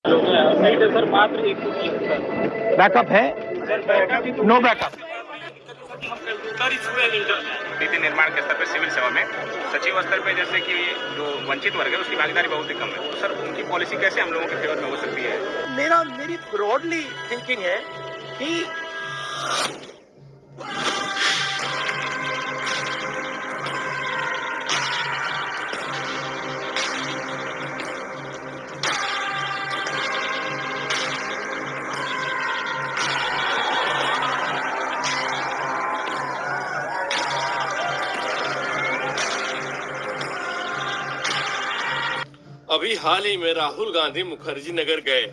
Side है sir, मात्र 130 backup है? No backup. हम कंप्यूटर ही छुए इंटर में। नीति निर्माण के स्तर पर सिविल सेवा में सचिव स्तर पे जैसे कि जो वंचित वर्ग है उसकी भागीदारी बहुत ही कम है, तो सर उनकी पॉलिसी कैसे हम लोगों के फेवर में हो सकती है? मेरी ब्रॉडली थिंकिंग है कि अभी हाल ही में राहुल गांधी मुखर्जी नगर गए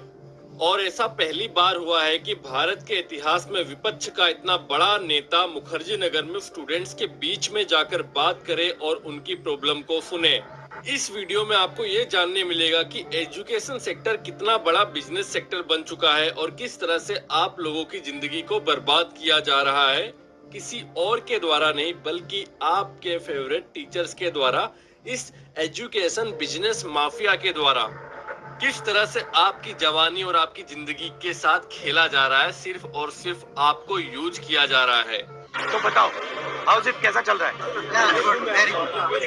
और ऐसा पहली बार हुआ है कि भारत के इतिहास में विपक्ष का इतना बड़ा नेता मुखर्जी नगर में स्टूडेंट्स के बीच में जाकर बात करे और उनकी प्रॉब्लम को सुने। इस वीडियो में आपको ये जानने मिलेगा कि एजुकेशन सेक्टर कितना बड़ा बिजनेस सेक्टर बन चुका है और किस तरह से आप लोगों की जिंदगी को बर्बाद किया जा रहा है, किसी और के द्वारा नहीं बल्कि आपके फेवरेट टीचर्स के द्वारा, इस एजुकेशन बिजनेस माफिया के द्वारा। किस तरह से आपकी जवानी और आपकी जिंदगी के साथ खेला जा रहा है, सिर्फ और सिर्फ आपको यूज किया जा रहा है। तो बताओ हाउस इट कैसा चल रहा है?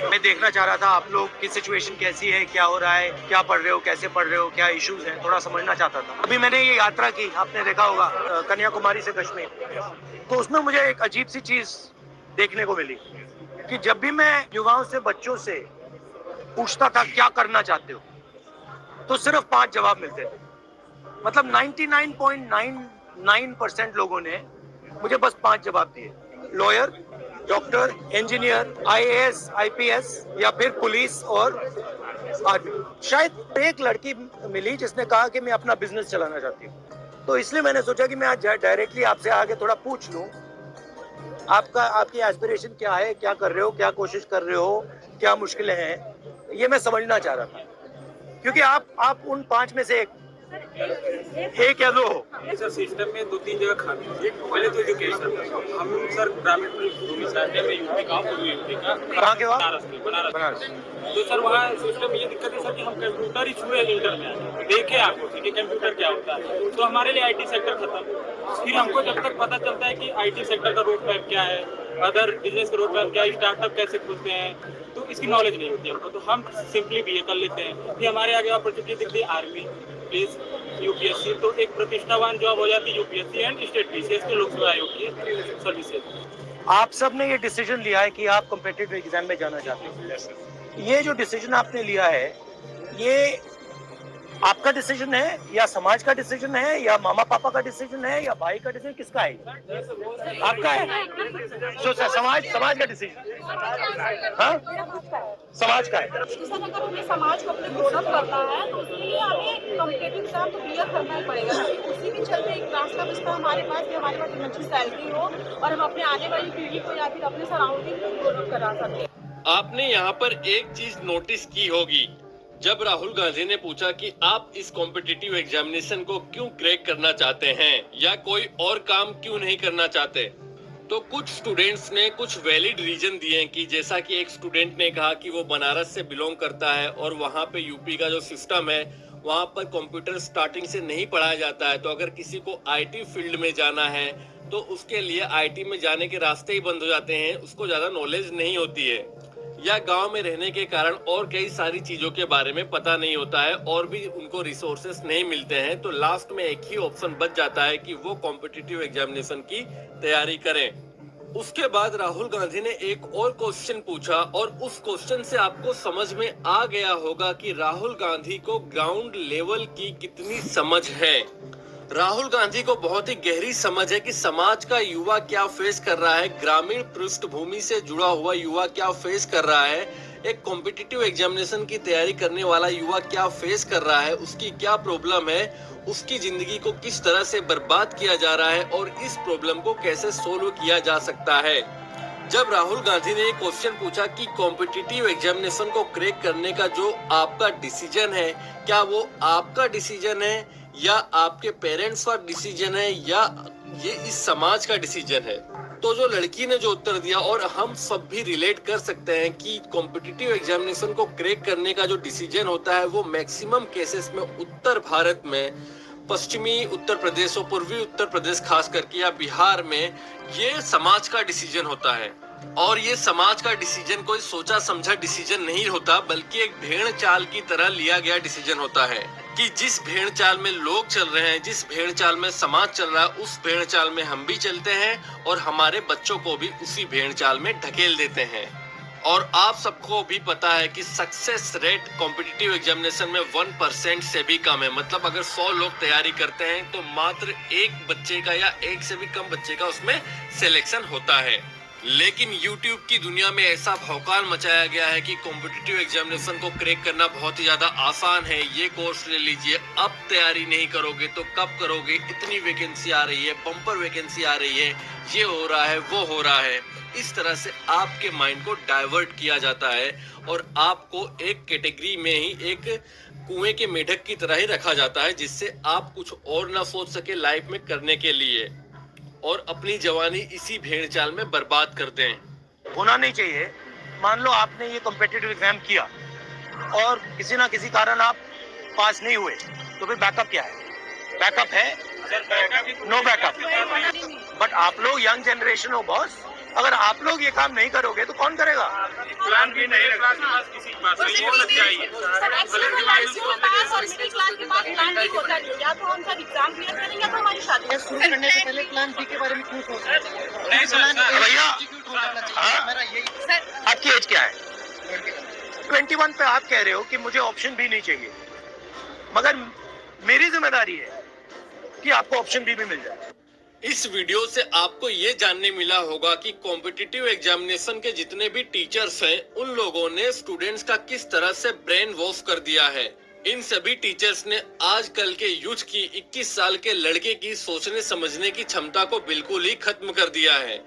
मैं देखना चाह रहा था आप लोग की सिचुएशन कैसी है, क्या हो रहा है, क्या पढ़ रहे हो, कैसे पढ़ रहे हो, क्या इश्यूज हैं, थोड़ा समझना चाहता था। अभी मैंने ये यात्रा की, आपने देखा होगा, कन्याकुमारी से कश्मीर, तो उसमें मुझे एक अजीब सी चीज देखने को मिली कि जब भी मैं युवाओं से, बच्चों से पूछता था क्या करना चाहते हो, तो सिर्फ 5 जवाब मिलते थे। मतलब 99.99% लोगों ने मुझे बस 5 जवाब दिए। Lawyer, doctor, engineer, IAS, IPS या फिर पुलिस और आर्मी। शायद एक लड़की मिली जिसने कहा कि मैं अपना बिजनेस चलाना चाहती हूँ। तो इसलिए मैंने सोचा कि मैं आज डायरेक्टली आपसे आगे थोड़ा पूछ लूं, आपकी एस्पिरेशन क्या है, क्या कर रहे हो, क्या कोशिश कर रहे हो, क्या मुश्किलें हैं, ये मैं समझना चाह रहा था। क्योंकि आप उन 5 में से एक या 2 हो। सर सिस्टम में 2-3 जगह खामी है। पहले तो एजुकेशन, हम सर ग्रामीण भूमि से आते हैं, मैं यूपी का हूँ, यूपी का। कहाँ के हो आप? बनारस। तो सर वहाँ सिस्टम ये दिक्कत है सर कि हम कंप्यूटर ही छुए इंटर में देखे आपको कि कंप्यूटर क्या होता है, तो हमारे लिए आईटी सेक्टर खत्म। फिर हमको जब तक पता चलता है कि आईटी सेक्टर का रोड मैप क्या है, अदर बिजनेस का रोड मैप क्या है, स्टार्टअप कैसे खुलते हैं, तो इसकी नॉलेज नहीं होती हमको, तो हम सिंपली बीए कर लेते हैं। फिर हमारे आगे अपॉर्चुनिटी दिखती है आर्मी, पुलिस, यूपीएससी, तो एक प्रतिष्ठावान जॉब हो जाती है यूपीएससी एंड स्टेट पीसीएस के लोक सेवा आयोग की सर्विसेज। आप सब ने ये डिसीजन लिया है कि आप कॉम्पिटिटिव एग्जाम में जाना चाहते हैं। ये जो डिसीजन आपने लिया है, ये आपका डिसीजन है या समाज का डिसीजन है या मामा पापा का डिसीजन है या भाई का डिसीजन, किसका है? आपका है। तो समाज का डिसीजन, हाँ, समाज का है। अगर हमें समाज को अपने ग्रोन अप करना है तो उसके लिए हमें कॉम्पिटिटिव एग्जाम तो क्लियर करना ही पड़ेगा। उसी के चलते एक रास्ता बचता हमारे पास कि हमारे पास एक अच्छी सैलरी हो और हम अपने आने वाली पीढ़ी को या फिर अपने सराउंडिंग को ग्रोन अप करा सकते। आपने यहाँ पर एक चीज नोटिस की होगी, जब राहुल गांधी ने पूछा कि आप इस कॉम्पिटिटिव एग्जामिनेशन को क्यों क्रैक करना चाहते हैं या कोई और काम क्यों नहीं करना चाहते, तो कुछ स्टूडेंट्स ने कुछ वैलिड रीजन दिए कि जैसा कि एक स्टूडेंट ने कहा कि वो बनारस से बिलोंग करता है और वहाँ पे यूपी का जो सिस्टम है वहाँ पर कंप्यूटर स्टार्टिंग से नहीं पढ़ाया जाता है, तो अगर किसी को आईटी फील्ड में जाना है तो उसके लिए आईटी में जाने के रास्ते ही बंद हो जाते हैं, उसको ज्यादा नॉलेज नहीं होती है, या गांव में रहने के कारण और कई सारी चीजों के बारे में पता नहीं होता है और भी उनको रिसोर्सेस नहीं मिलते हैं, तो लास्ट में एक ही ऑप्शन बच जाता है कि वो कॉम्पिटिटिव एग्जामिनेशन की तैयारी करें। उसके बाद राहुल गांधी ने एक और क्वेश्चन पूछा और उस क्वेश्चन से आपको समझ में आ गया होगा कि राहुल गांधी को ग्राउंड लेवल की कितनी समझ है। राहुल गांधी को बहुत ही गहरी समझ है कि समाज का युवा क्या फेस कर रहा है, ग्रामीण पृष्ठभूमि से जुड़ा हुआ युवा क्या फेस कर रहा है, एक कॉम्पिटिटिव एग्जामिनेशन की तैयारी करने वाला युवा क्या फेस कर रहा है, उसकी क्या प्रॉब्लम है, उसकी जिंदगी को किस तरह से बर्बाद किया जा रहा है और इस प्रॉब्लम को कैसे सोल्व किया जा सकता है। जब राहुल गांधी ने एक क्वेश्चन पूछा कि कॉम्पिटिटिव एग्जामिनेशन को क्रैक करने का जो आपका डिसीजन है, क्या वो आपका डिसीजन है या आपके पेरेंट्स का डिसीजन है या ये इस समाज का डिसीजन है, तो जो लड़की ने जो उत्तर दिया, और हम सब भी रिलेट कर सकते हैं कि कॉम्पिटिटिव एग्जामिनेशन को क्रैक करने का जो डिसीजन होता है वो मैक्सिमम केसेस में उत्तर भारत में, पश्चिमी उत्तर प्रदेश और पूर्वी उत्तर प्रदेश खास करके या बिहार में ये समाज का डिसीजन होता है। और ये समाज का डिसीजन कोई सोचा समझा डिसीजन नहीं होता, बल्कि एक भेड़ चाल की तरह लिया गया डिसीजन होता है कि जिस भेड़ चाल में लोग चल रहे हैं, जिस भेड़ चाल में समाज चल रहा है, उस भेड़ चाल में हम भी चलते हैं और हमारे बच्चों को भी उसी भेड़ चाल में ढकेल देते हैं। और आप सबको भी पता है कि सक्सेस रेट कॉम्पिटिटिव एग्जामिनेशन में 1% से भी कम है। मतलब अगर 100 लोग तैयारी करते हैं तो मात्र एक बच्चे का या एक से भी कम बच्चे का उसमें सिलेक्शन होता है। लेकिन YouTube की दुनिया में ऐसा भौकाल मचाया गया है कि कॉम्पिटिटिव एग्जामिनेशन को क्रैक करना बहुत ही ज्यादा आसान है, ये कोर्स ले लीजिए, अब तैयारी नहीं करोगे तो कब करोगे, इतनी वैकेंसी आ रही है, बम्पर वैकेंसी आ रही है, ये हो रहा है, वो हो रहा है। इस तरह से आपके माइंड को डाइवर्ट किया जाता है और आपको एक कैटेगरी में ही, एक कुएं के मेढक की तरह ही रखा जाता है, जिससे आप कुछ और ना सोच सके लाइफ में करने के लिए और अपनी जवानी इसी भेड़ चाल में बर्बाद कर दें। होना नहीं चाहिए। मान लो आपने ये कॉम्पिटिटिव एग्जाम किया और किसी ना किसी कारण आप पास नहीं हुए, तो फिर बैकअप क्या है? बैकअप है? No backup. बट आप लोग यंग जनरेशन हो बॉस, अगर आप लोग ये काम नहीं करोगे तो कौन करेगा? प्लान भी नहीं रखा किसी के पास, ये होना चाहिए। पास और मिडिल क्लास के पास प्लान नहीं होता नहीं, या तो हम सब एग्जाम क्लियर करेंगे या तो हमारी शादी शुरू करने से पहले प्लान बी के बारे में क्यों सोच रहे थे? नहीं सर, भैया, हाँ? मेरा यही आपकी एज क्या है? 21 पे आप कह रहे हो कि मुझे ऑप्शन भी नहीं चाहिए, मगर मेरी जिम्मेदारी है कि आपको ऑप्शन भी मिल जाए। इस वीडियो से आपको ये जानने मिला होगा कि कॉम्पिटिटिव एग्जामिनेशन के जितने भी टीचर्स हैं, उन लोगों ने स्टूडेंट्स का किस तरह से ब्रेन वॉश कर दिया है। इन सभी टीचर्स ने आजकल के यूथ की 21 साल के लड़के की सोचने समझने की क्षमता को बिल्कुल ही खत्म कर दिया है।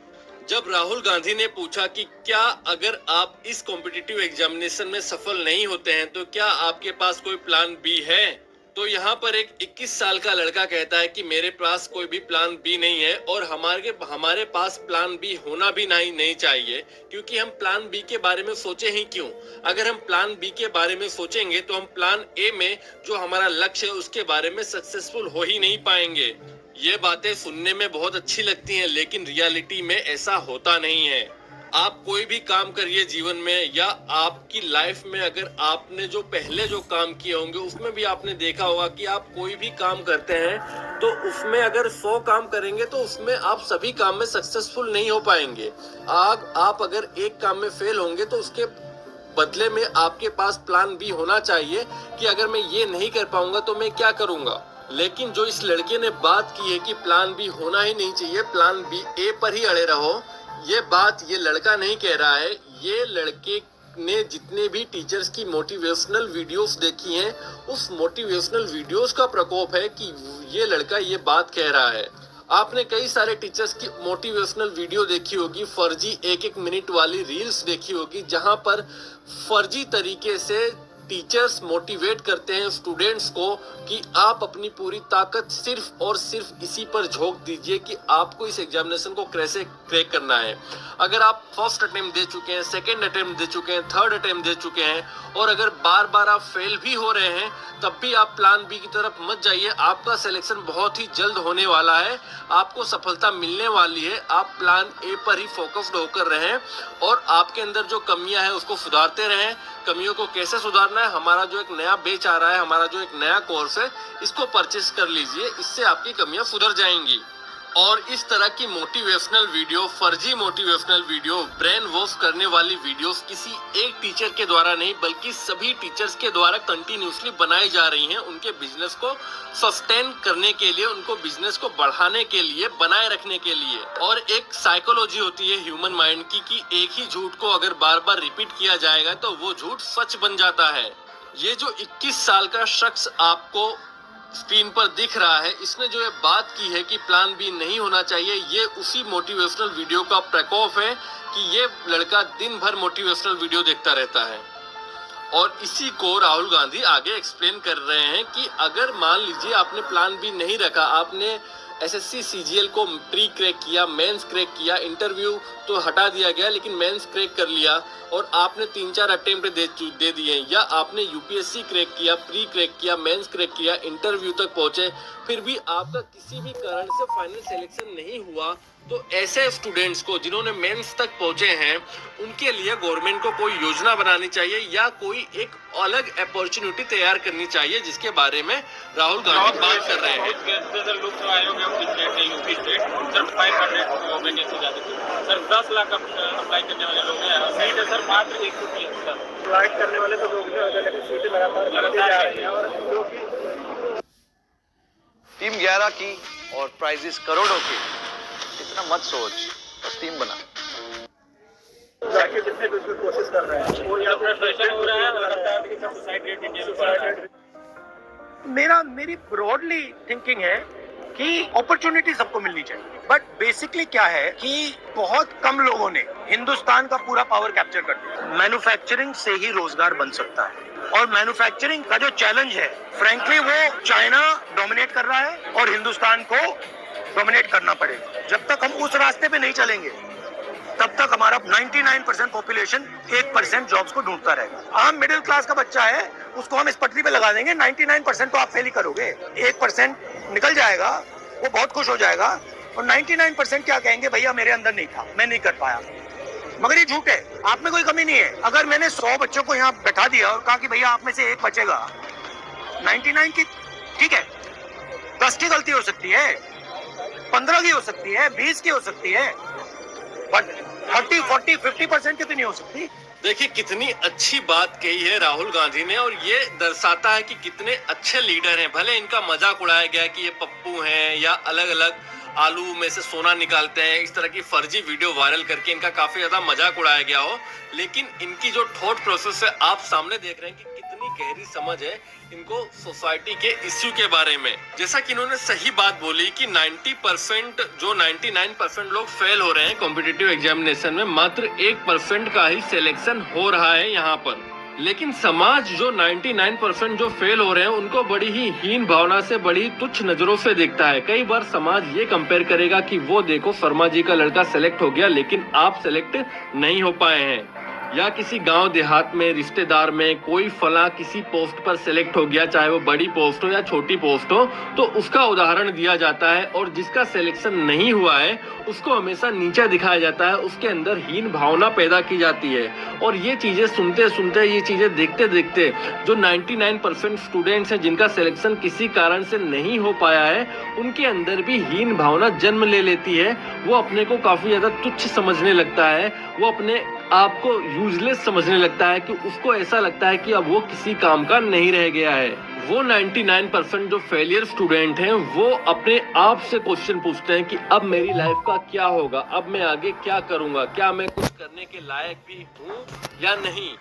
जब राहुल गांधी ने पूछा कि क्या अगर आप इस कॉम्पिटिटिव एग्जामिनेशन में सफल नहीं होते हैं तो क्या आपके पास कोई प्लान बी है, तो यहाँ पर एक 21 साल का लड़का कहता है कि मेरे पास कोई भी प्लान बी नहीं है और हमारे पास प्लान बी होना भी नहीं चाहिए, क्योंकि हम प्लान बी के बारे में सोचे ही क्यों? अगर हम प्लान बी के बारे में सोचेंगे तो हम प्लान ए में जो हमारा लक्ष्य है उसके बारे में सक्सेसफुल हो ही नहीं पाएंगे। ये बातें सुनने में बहुत अच्छी लगती हैं, लेकिन रियलिटी में ऐसा होता नहीं है। आप कोई भी काम करिए जीवन में या आपकी लाइफ में, अगर आपने जो पहले जो काम किए होंगे उसमें भी आपने देखा होगा कि आप कोई भी काम करते हैं तो उसमें अगर 100 काम करेंगे तो उसमें आप सभी काम में सक्सेसफुल नहीं हो पाएंगे। आप अगर एक काम में फेल होंगे तो उसके बदले में आपके पास प्लान बी होना चाहिए कि अगर मैं ये नहीं कर पाऊंगा तो मैं क्या करूंगा। लेकिन जो इस लड़के ने बात की है कि प्लान बी होना ही नहीं चाहिए, प्लान बी ए पर ही अड़े रहो, ये बात ये लड़का नहीं कह रहा है, ये लड़के ने जितने भी टीचर्स की मोटिवेशनल वीडियोस देखी हैं उस मोटिवेशनल वीडियोस का प्रकोप है कि ये लड़का ये बात कह रहा है। आपने कई सारे टीचर्स की मोटिवेशनल वीडियो देखी होगी, फर्जी 1-1 मिनट वाली रील्स देखी होगी, जहां पर फर्जी तरीके से टीचर्स मोटिवेट करते हैं स्टूडेंट्स को कि आप अपनी पूरी ताकत सिर्फ और सिर्फ इसी पर झोंक दीजिए कि आपको इस एग्जामिनेशन को कैसे क्रैक करना है। अगर आप फर्स्ट अटेम्प्ट दे चुके हैं, सेकंड अटेम्प्ट दे चुके हैं, थर्ड अटेम्प्ट दे चुके हैं और अगर बार बार आप फेल भी हो रहे हैं, तब भी आप प्लान बी की तरफ मत जाइए। आपका सिलेक्शन बहुत ही जल्द होने वाला है, आपको सफलता मिलने वाली है। आप प्लान ए पर ही फोकस्ड होकर रहें और आपके अंदर जो कमियां हैं उसको सुधारते रहें। कमियों को कैसे सुधारना है, हमारा जो एक नया बैच आ रहा है, हमारा जो एक नया कोर्स है, इसको परचेस कर लीजिए, इससे आपकी कमियां सुधर जाएंगी। और इस तरह की मोटिवेशनल वीडियो, फर्जी मोटिवेशनल वीडियो, ब्रेन वॉश करने वाली वीडियोस किसी एक टीचर के द्वारा नहीं बल्कि सभी टीचर्स के द्वारा कंटिन्यूसली बनाई जा रही हैं, उनके बिजनेस को सस्टेन करने के लिए, उनको बिजनेस को बढ़ाने के लिए, बनाए रखने के लिए। और एक साइकोलॉजी होती है ह्यूमन माइंड की कि एक ही झूठ को अगर बार बार रिपीट किया जाएगा तो वो झूठ सच बन जाता है। ये जो 21 साल का शख्स आपको स्क्रीन पर दिख रहा है, इसने जो ये बात की है कि प्लान बी नहीं होना चाहिए, ये उसी मोटिवेशनल वीडियो का प्रकोप है कि ये लड़का दिन भर मोटिवेशनल वीडियो देखता रहता है। और इसी को राहुल गांधी आगे एक्सप्लेन कर रहे हैं कि अगर मान लीजिए आपने प्लान बी नहीं रखा, आपने एसएससी सीजीएल को प्री क्रैक किया, मेंस क्रैक किया, इंटरव्यू तो हटा दिया गया लेकिन मेंस क्रैक कर लिया और आपने 3-4 अटेम्प्ट दे दिए, या आपने यूपीएससी क्रैक किया, प्री क्रैक किया, मेंस क्रैक किया, इंटरव्यू तक पहुंचे, फिर भी आपका किसी भी कारण से फाइनल सिलेक्शन नहीं हुआ, तो ऐसे स्टूडेंट्स को जिन्होंने मेंस तक पहुंचे हैं उनके लिए गवर्नमेंट को कोई योजना बनानी चाहिए या कोई एक अलग अपॉर्चुनिटी तैयार करनी चाहिए, जिसके बारे में राहुल गांधी बात कर रहे हैं। सर लोकसभा आयोग है यूपी स्टेट सर 500 वैकेंसी जाती थी सर, 10 लाख अप्लाई करने वाले लोग हैं, सीट है सर मात्र 130 सर। अप्लाई करने वाले तो लोग हैं, सीटें लगातार जा रही हैं और टीम 11 की और प्राइजेस करोड़ों की, इतना मत सोच, बस टीम बना। जाके जितने भी उसमें कोशिश कर रहे हैं वो या फिर प्रेशर हो रहा है लगातार कि सुसाइड रेट इंडिया में बढ़ रहा है। मेरी ब्रॉडली थिंकिंग है कि अपॉर्चुनिटी सबको मिलनी चाहिए, बट बेसिकली क्या है कि बहुत कम लोगों ने हिंदुस्तान का पूरा पावर कैप्चर कर दिया। मैन्युफैक्चरिंग से ही रोजगार बन सकता है और मैन्युफैक्चरिंग का जो चैलेंज है फ्रैंकली वो चाइना डोमिनेट कर रहा है और हिंदुस्तान को डोमिनेट करना पड़ेगा। जब तक हम उस रास्ते पे नहीं चलेंगे तब तक हमारा 99% पॉपुलेशन 1% जॉब्स को ढूंढता रहेगा। आम मिडिल क्लास का बच्चा है, उसको हम इस पटरी पे लगा देंगे, 99% तो आप फेल ही करोगे, 1% निकल जाएगा, वो बहुत खुश हो जाएगा और 99% क्या कहेंगे, भैया मेरे अंदर नहीं था, मैं नहीं कर पाया। मगर ये झूठ है, आप में कोई कमी नहीं है। अगर मैंने 100 बच्चों को यहाँ बैठा दिया और कहा कि भैया आप में से एक बचेगा, 99 की ठीक है, 10 की गलती हो सकती है, 15 की हो सकती है, 20 की हो सकती है, बट 30, 40, 50% की तो नहीं हो सकती। देखिए कितनी अच्छी बात कही है राहुल गांधी ने, और ये दर्शाता है कि कितने अच्छे लीडर हैं। भले इनका मजाक उड़ाया गया कि ये पप्पू हैं या अलग अलग आलू में से सोना निकालते हैं, इस तरह की फर्जी वीडियो वायरल करके इनका काफी ज्यादा मजाक उड़ाया गया हो, लेकिन इनकी जो थॉट प्रोसेस है आप सामने देख रहे हैं कि कितनी गहरी समझ है इनको सोसाइटी के इश्यू के बारे में। जैसा कि इन्होंने सही बात बोली कि 90% जो 99% लोग फेल हो रहे हैं कॉम्पिटिटिव एग्जामिनेशन में, मात्र 1% का ही सिलेक्शन हो रहा है यहाँ पर। लेकिन समाज जो 99% जो फेल हो रहे हैं उनको बड़ी ही हीन भावना से, बड़ी तुच्छ नजरों से देखता है। कई बार समाज ये कंपेयर करेगा कि वो देखो शर्मा जी का लड़का सेलेक्ट हो गया लेकिन आप सेलेक्ट नहीं हो पाए हैं, या किसी गांव देहात में रिश्तेदार में कोई फला किसी पोस्ट पर सिलेक्ट हो गया, चाहे वो बड़ी पोस्ट हो या छोटी पोस्ट हो, तो उसका उदाहरण दिया जाता है और जिसका सिलेक्शन नहीं हुआ है उसको हमेशा नीचा दिखाया जाता है, उसके अंदर हीन भावना पैदा की जाती है। और ये चीजें सुनते सुनते, ये चीजें देखते देखते जो 99% स्टूडेंट्स हैं जिनका सिलेक्शन किसी कारण से नहीं हो पाया है, उनके अंदर भी हीन भावना जन्म ले लेती है। वो अपने को काफी ज्यादा तुच्छ समझने लगता है, वो अपने आपको यूजलेस समझने लगता है कि उसको ऐसा लगता है कि अब वो किसी काम का नहीं रह गया है। वो 99% जो फेलियर स्टूडेंट हैं वो अपने आप से क्वेश्चन पूछते हैं कि अब मेरी लाइफ का क्या होगा, अब मैं आगे क्या करूंगा, क्या मैं कुछ करने के लायक भी हूँ या नहीं।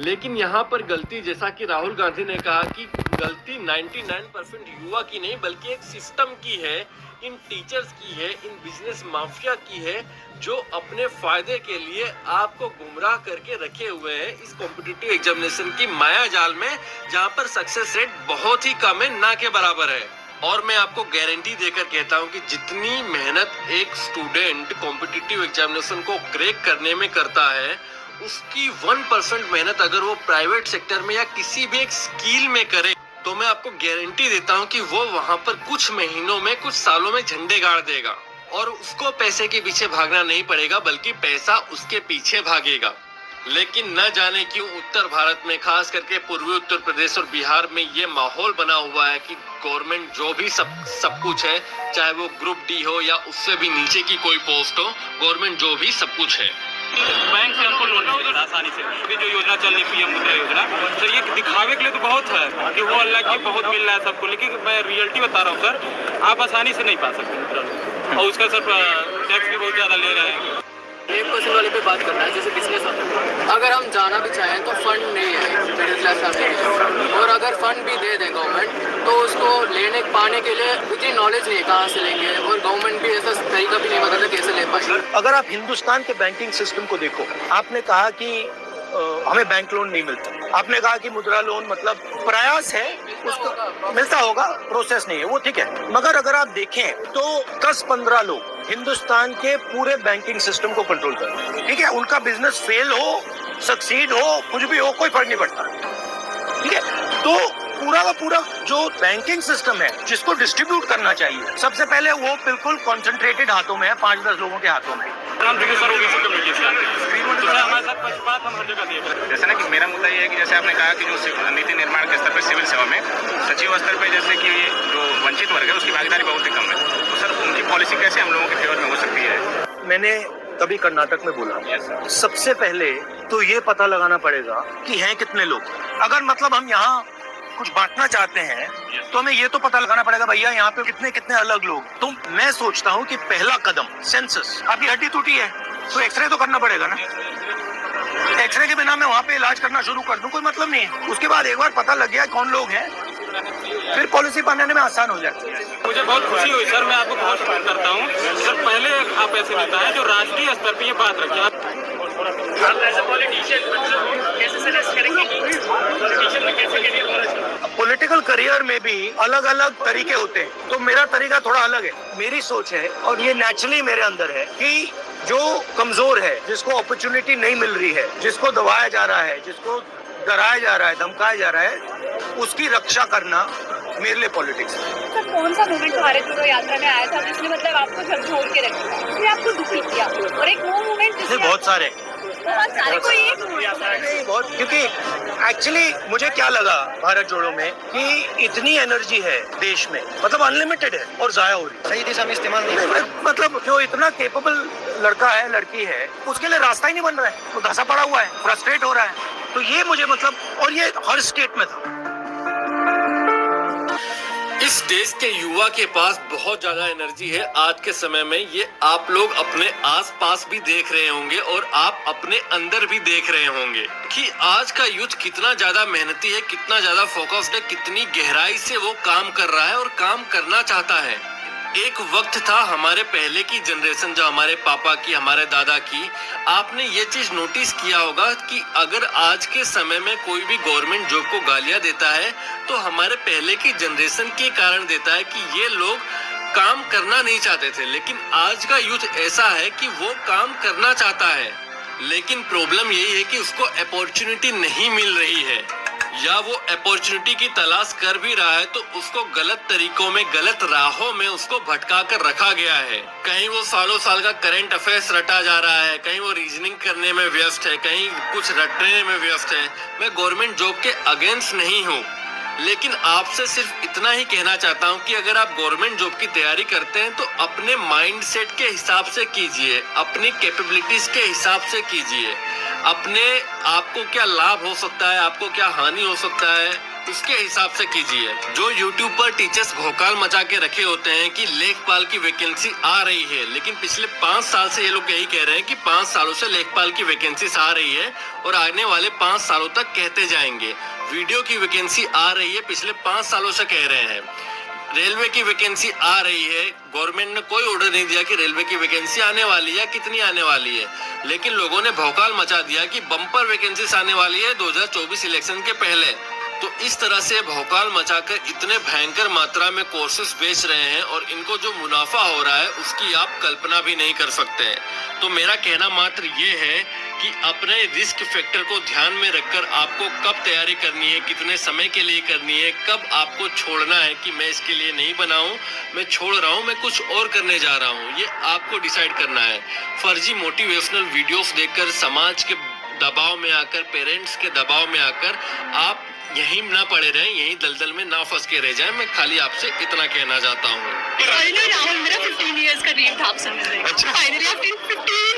लेकिन यहाँ पर गलती, जैसा कि राहुल गांधी ने कहा कि गलती 99% युवा की नहीं बल्कि एक सिस्टम की है, इन टीचर्स की है, इन बिजनेस माफिया की है, जो अपने फायदे के लिए आपको गुमराह करके रखे हुए हैं इस कॉम्पिटिटिव एग्जामिनेशन की माया जाल में, जहां पर सक्सेस रेट बहुत ही कम है, ना के बराबर है। और मैं आपको गारंटी देकर कहता हूं कि जितनी मेहनत एक स्टूडेंट कॉम्पिटिटिव एग्जामिनेशन को क्रैक करने में करता है, उसकी 1% मेहनत अगर वो प्राइवेट सेक्टर में या किसी भी एक स्किल में करे, तो मैं आपको गारंटी देता हूं कि वो वहां पर कुछ महीनों में, कुछ सालों में झंडे गाड़ देगा और उसको पैसे के पीछे भागना नहीं पड़ेगा बल्कि पैसा उसके पीछे भागेगा। लेकिन न जाने क्यों उत्तर भारत में, खास करके पूर्वी उत्तर प्रदेश और बिहार में ये माहौल बना हुआ है कि गवर्नमेंट जो भी सब कुछ है, चाहे वो ग्रुप डी हो या उससे भी नीचे की कोई पोस्ट हो, गवर्नमेंट जो भी सब कुछ है। बैंक से हमको लोन मिल रहा आसानी से, ये जो योजना चल रही पीएम मुद्रा योजना, सर ये दिखावे के लिए तो बहुत है कि वो अल्लाह की बहुत मिल रहा है सबको, लेकिन मैं रियलिटी बता रहा हूँ सर, आप आसानी से नहीं पा सकते मुद्रा लोन, और उसका सर टैक्स भी बहुत ज़्यादा ले रहे हैं। 1% वाले पे बात करना है, जैसे बिजनेस होता है, अगर हम जाना भी चाहें तो फंड नहीं है मिडिल क्लास फैमिली, और अगर फंड भी दे दे गवर्नमेंट तो उसको लेने पाने के लिए उतनी नॉलेज नहीं है कहाँ से लेंगे, और गवर्नमेंट भी ऐसा तरीका भी नहीं बताता कैसे ले पाएंगे। अगर आप हिंदुस्तान के बैंकिंग सिस्टम को देखो, आपने कहा कि हमें बैंक लोन नहीं मिलता, आपने कहा कि मुद्रा लोन मतलब प्रयास है, उसको मिलता होगा, प्रोसेस नहीं है, वो ठीक है। मगर अगर आप देखें तो 10-15 लोग हिंदुस्तान के पूरे बैंकिंग सिस्टम को कंट्रोल कर रहे हैं, ठीक है। उनका बिजनेस फेल हो, सक्सीड हो, कुछ भी हो, कोई फर्क नहीं पड़ता, ठीक है। तो पूरा का पूरा जो बैंकिंग सिस्टम है जिसको डिस्ट्रीब्यूट करना चाहिए, सबसे पहले वो बिल्कुल कॉन्सेंट्रेटेड हाथों में है, 5-10 लोगों के हाथों में। हम देखिए सर, ओबीसी कमेटी से हमारे साथ पक्षपात हम हर जगह देख रहे हैं। जैसे ना कि मेरा मुद्दा ये है कि जैसे आपने कहा कि जो नीति निर्माण के स्तर पर सिविल सेवा में सचिव स्तर पर जैसे कि जो वंचित वर्ग है उसकी भागीदारी बहुत ही कम है, तो सर उनकी पॉलिसी कैसे हम लोगों के फेवर में हो सकती है? मैंने कभी कर्नाटक में बोला, सबसे पहले तो ये पता लगाना पड़ेगा कि हैं कितने लोग। अगर मतलब हम यहाँ कुछ बांटना चाहते हैं तो हमें ये तो पता लगाना पड़ेगा भैया यहाँ पे कितने कितने अलग लोग। तो मैं सोचता हूँ कि पहला कदम सेंसस। अभी हड्डी टूटी है तो एक्सरे तो करना पड़ेगा ना, एक्सरे के बिना मैं वहाँ पे इलाज करना शुरू कर दूं, कोई मतलब नहीं है। उसके बाद एक बार पता लग गया कौन लोग हैं, फिर पॉलिसी बनाने में आसान हो जाती है। मुझे बहुत खुशी हुई सर, मैं आपको बहुत शुक्र करता हूँ सर। पहले आप ऐसे नेता है जो राष्ट्रीय स्तर पर ये बात रखिए। आप एज अ पॉलिटिशियन कैसे सजेस्ट करेंगे कि पॉलिटिशियन में कैसे पॉलिटिकल करियर में भी अलग अलग तरीके होते हैं, तो मेरा तरीका थोड़ा अलग है। मेरी सोच है और ये नेचुरली मेरे अंदर है कि जो कमजोर है, जिसको अपॉर्चुनिटी नहीं मिल रही है, जिसको दबाया जा रहा है, जिसको डराया जा रहा है, धमकाया जा रहा है, उसकी रक्षा करना मेरे लिए पॉलिटिक्स है। सर, कौन सा मोमेंट भारत जोड़ो यात्रा में आया था जिसने मतलब आपको झकझोर के रखा, जिसने आपको दुखी किया, और एक वो मोमेंट बहुत सारे कोई एक बहुत, क्योंकि एक्चुअली मुझे क्या लगा भारत जोड़ो में कि इतनी एनर्जी है देश में, मतलब अनलिमिटेड है और जाया हो रही है, सही दिशा में इस्तेमाल नहीं। मतलब जो इतना केपेबल लड़का है, लड़की है, उसके लिए रास्ता ही नहीं बन रहा है, वो धंसा पड़ा हुआ है, फ्रस्ट्रेट हो रहा है। तो ये मुझे मतलब, और ये हर स्टेट में था। इस देश के युवा के पास बहुत ज्यादा एनर्जी है आज के समय में। ये आप लोग अपने आसपास भी देख रहे होंगे और आप अपने अंदर भी देख रहे होंगे कि आज का यूथ कितना ज्यादा मेहनती है, कितना ज्यादा फोकस्ड है, कितनी गहराई से वो काम कर रहा है और काम करना चाहता है। एक वक्त था हमारे पहले की जनरेशन, जो हमारे पापा की, हमारे दादा की, आपने ये चीज नोटिस किया होगा कि अगर आज के समय में कोई भी गवर्नमेंट जॉब को गालियां देता है तो हमारे पहले की जनरेशन के कारण देता है कि ये लोग काम करना नहीं चाहते थे। लेकिन आज का यूथ ऐसा है कि वो काम करना चाहता है, लेकिन प्रॉब्लम यही है कि उसको अपॉर्चुनिटी नहीं मिल रही है, या वो अपॉर्चुनिटी की तलाश कर भी रहा है तो उसको गलत तरीकों में, गलत राहों में उसको भटका कर रखा गया है। कहीं वो सालों साल का करंट अफेयर्स रटा जा रहा है, कहीं वो रीजनिंग करने में व्यस्त है, कहीं कुछ रटने में व्यस्त है। मैं गवर्नमेंट जॉब के अगेंस्ट नहीं हूँ, लेकिन आपसे सिर्फ इतना ही कहना चाहता हूं कि अगर आप गवर्नमेंट जॉब की तैयारी करते हैं तो अपने माइंडसेट के हिसाब से कीजिए, अपनी कैपेबिलिटीज के हिसाब से कीजिए, अपने आपको क्या लाभ हो सकता है, आपको क्या हानि हो सकता है, उसके हिसाब से कीजिए। जो यूट्यूब पर टीचर्स घोकाल मचा के रखे होते हैं कि लेखपाल की वैकेंसी आ रही है, लेकिन पिछले 5 साल से ये लोग यही कह रहे हैं कि 5 सालों से लेखपाल की वैकेंसी आ रही है और आने वाले 5 सालों तक कहते जाएंगे। वीडियो की वैकेंसी आ रही है, पिछले 5 सालों से कह रहे हैं। रेलवे की वैकेंसी आ रही है, गवर्नमेंट ने कोई ऑर्डर नहीं दिया कि रेलवे की वैकेंसी आने वाली है, कितनी आने वाली है, लेकिन लोगों ने भौकाल मचा दिया कि बम्पर वैकेंसी आने वाली है 2024 इलेक्शन के पहले। तो इस तरह से भौकाल मचाकर इतने भयंकर मात्रा में कोर्सेज बेच रहे हैं और इनको जो मुनाफा हो रहा है उसकी आप कल्पना भी नहीं कर सकते हैं। तो मेरा कहना मात्र ये है कि अपने रिस्क फैक्टर को ध्यान में रखकर आपको कब तैयारी करनी है, कितने समय के लिए करनी है, कब आपको छोड़ना है कि मैं इसके लिए नहीं बना हूं, मैं छोड़ रहा हूं, मैं कुछ और करने जा रहा हूं, ये आपको डिसाइड करना है। फर्जी मोटिवेशनल वीडियोस देखकर, समाज के दबाव में आकर, पेरेंट्स के दबाव में आकर आप यहीं ना पड़े रहें, यहीं दलदल में ना फंस के रह जाएं। मैं खाली आपसे इतना कहना चाहता हूँ। राहुल, मेरा 15 इयर्स का ड्रीम था आप समझ रहे हैं। Finally after 15